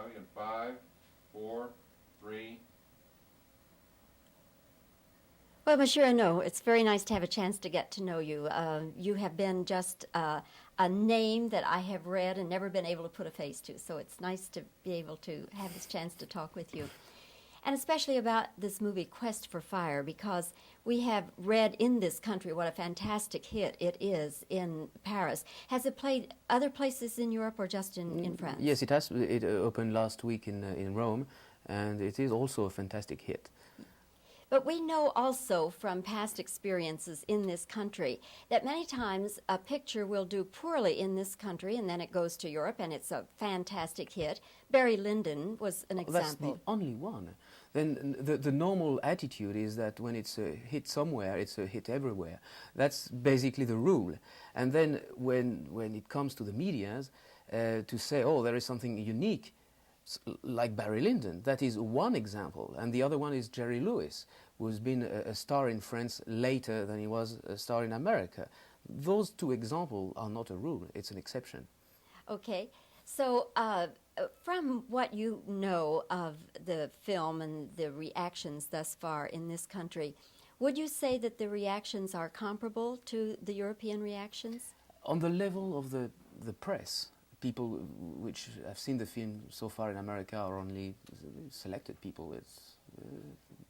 Counting in 5, 4, 3. Well, Monsieur Annaud, it's very nice to have a chance to get to know you. You have been just a name that I have read and never been able to put a face to, so it's nice to be able to have this chance to talk with you. And especially about this movie, Quest for Fire, because we have read in this country what a fantastic hit it is in Paris. Has it played other places in Europe or just in France? Yes, it has. It opened last week in Rome, and it is also a fantastic hit. But we know also from past experiences in this country that many times a picture will do poorly in this country and then it goes to Europe and it's a fantastic hit. Barry Lyndon was an example. That's the only one. Then the normal attitude is that when it's a hit somewhere, it's a hit everywhere. That's basically the rule. And then when it comes to the medias, to say, oh, there is something unique, like Barry Lyndon, that is one example. And the other one is Jerry Lewis, who's been a star in France later than he was a star in America. Those two examples are not a rule, it's an exception. Okay, so from what you know of the film and the reactions thus far in this country, would you say that the reactions are comparable to the European reactions? On the level of the press, people which have seen the film so far in America are only selected people, it's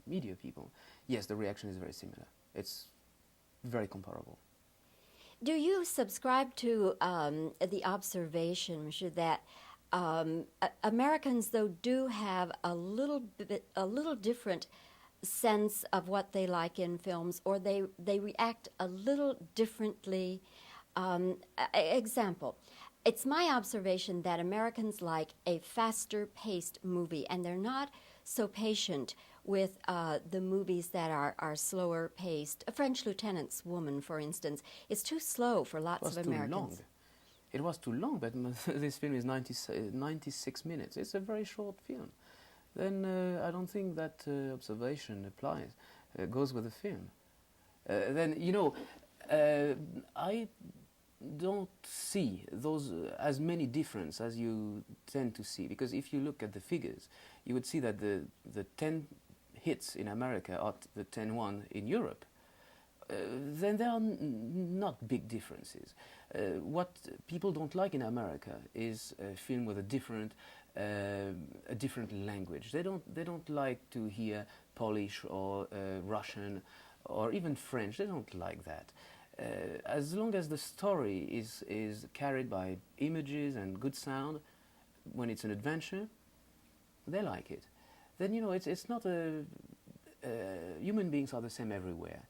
media people. Yes, the reaction is very similar. It's very comparable. Do you subscribe to the observation, Monsieur, that Americans, though, do have a little different sense of what they like in films, or they react a little differently? Example. It's my observation that Americans like a faster-paced movie, and they're not so patient with the movies that are slower-paced. A French Lieutenant's Woman, for instance, is too slow for lots of Americans. It was too long, but this film is 96 minutes. It's a very short film. Then I don't think that observation applies, goes with the film. Then, you know, I don't see those as many difference as you tend to see, because if you look at the figures, you would see that the 10 hits in America are the 10 in Europe. Then there are not big differences. What people don't like in America is a film with a different language. They don't like to hear Polish or Russian or even French. They don't like that. As long as the story is carried by images and good sound, when it's an adventure, they like it. Then, you know, it's not human beings are the same everywhere,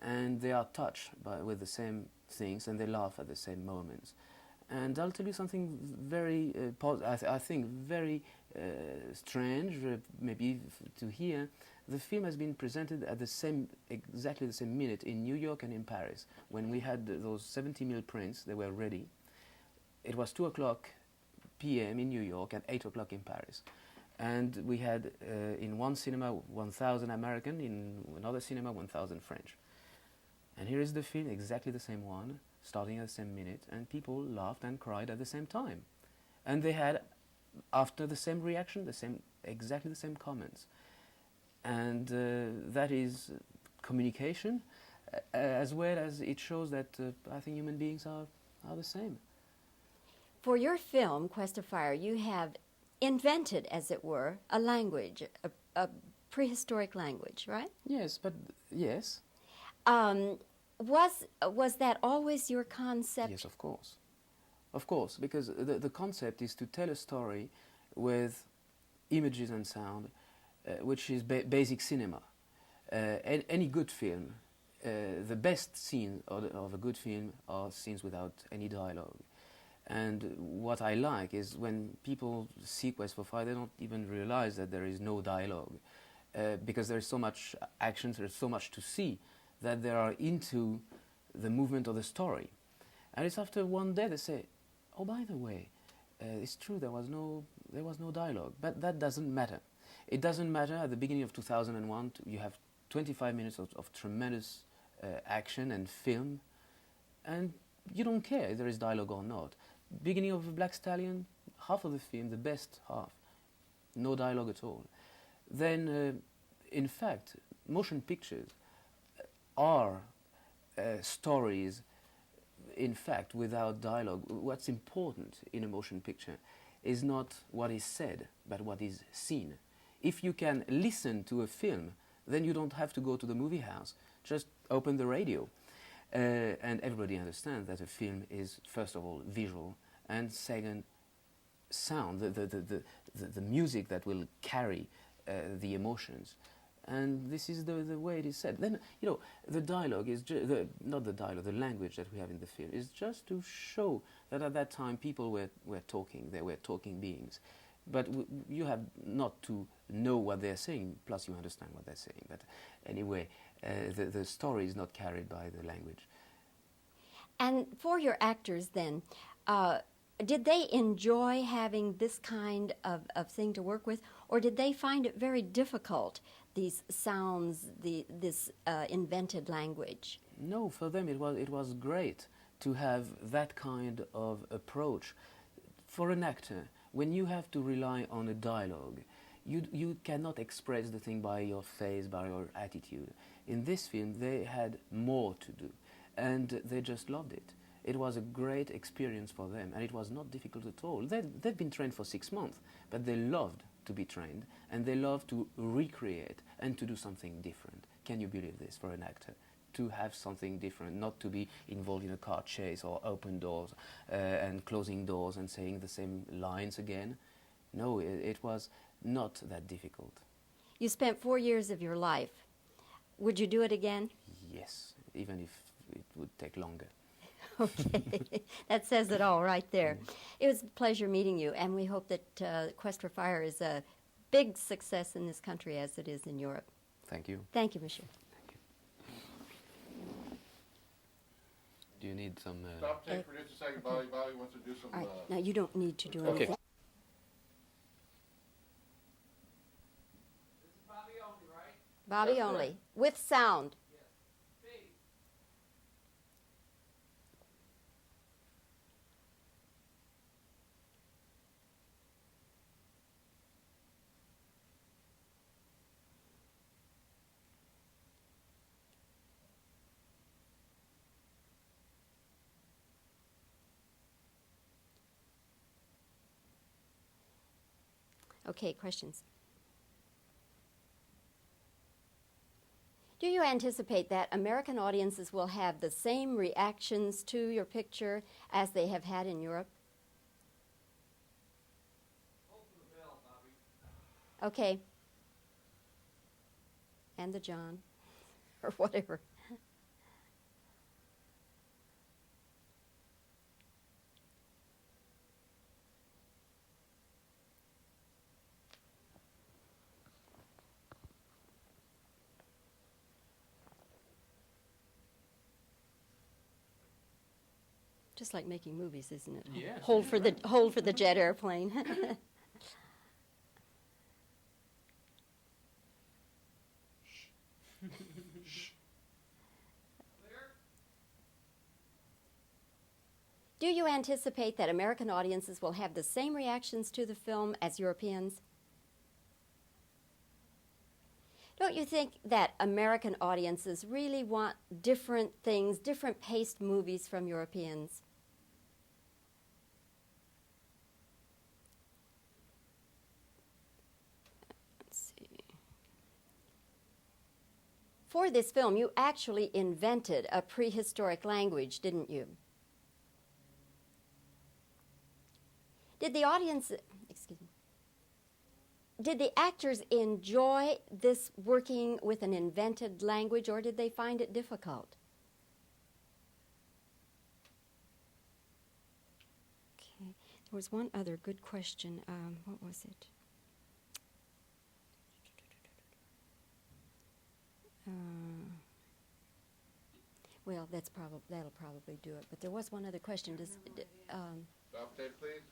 and they are touched with the same things, and they laugh at the same moments. And I'll tell you something very, I think, very strange, maybe to hear. The film has been presented at exactly the same minute in New York and in Paris. When we had those 70mm prints, they were ready. It was 2:00 p.m. in New York and 8:00 in Paris. And we had in one cinema 1,000 American, in another cinema 1,000 French. And here is the film, exactly the same one, starting at the same minute, and people laughed and cried at the same time. And they had, after the same reaction, exactly the same comments. And that is communication, as well as it shows that I think human beings are the same. For your film, Quest of Fire, you have invented, as it were, a language, a prehistoric language, right? Yes, but yes. Was that always your concept? Yes, of course. Of course, because the concept is to tell a story with images and sound, which is basic cinema. Any good film, the best scene of a good film are scenes without any dialogue. And what I like is when people see Quest for Fire, they don't even realize that there is no dialogue, because there is so much action, there is so much to see, that they are into the movement of the story. And it's after one day they say, oh, by the way, it's true, there was no dialogue. But that doesn't matter. It doesn't matter. At the beginning of 2001, you have 25 minutes of tremendous action and film, and you don't care if there is dialogue or not. Beginning of Black Stallion, half of the film, the best half, no dialogue at all, then in fact motion pictures are stories in fact without dialogue. What's important in a motion picture is not what is said but what is seen. If you can listen to a film, then you don't have to go to the movie house, just open the radio. And everybody understands that a film is first of all visual and second sound, the music that will carry the emotions. And this is the way it is said. Then, you know, the dialogue is not the dialogue, the language that we have in the film is just to show that at that time people were talking, they were talking beings. But you have not to know what they're saying, plus you understand what they're saying. But anyway, the story is not carried by the language. And for your actors then, did they enjoy having this kind of thing to work with, or did they find it very difficult, these sounds, this invented language? No, for them it was great to have that kind of approach. For an actor, when you have to rely on a dialogue, you cannot express the thing by your face, by your attitude. In this film, they had more to do, and they just loved it. It was a great experience for them, and it was not difficult at all. They've been trained for 6 months, but they loved to be trained, and they loved to recreate and to do something different. Can you believe this for an actor? To have something different, not to be involved in a car chase or open doors and closing doors and saying the same lines again. No, it was not that difficult. You spent 4 years of your life. Would you do it again? Yes, even if it would take longer. Okay, that says it all right there. It was a pleasure meeting you, and we hope that Quest for Fire is a big success in this country as it is in Europe. Thank you. Thank you, monsieur. Do you need some... Stop tape for just a second. Bobbie wants to do some... All right, now you don't need to do Okay. anything. This is Bobbie only, right? Bobbie That's only, right. with sound. Yes. B. Okay, questions? Do you anticipate that American audiences will have the same reactions to your picture as they have had in Europe? Hold for the bell, Bobbie. Okay. And the John, or whatever. Just like making movies, isn't it? Yes. Hold for the jet airplane. Clear? Do you anticipate that American audiences will have the same reactions to the film as Europeans? Don't you think that American audiences really want different things, different paced movies from Europeans? Let's see. For this film, you actually invented a prehistoric language, didn't you? Did the audience, excuse me, did the actors enjoy this working with an invented language, or did they find it difficult? Okay, there was one other good question. What was it? Well, that'll probably do it. But there was one other question. Stop tape, please.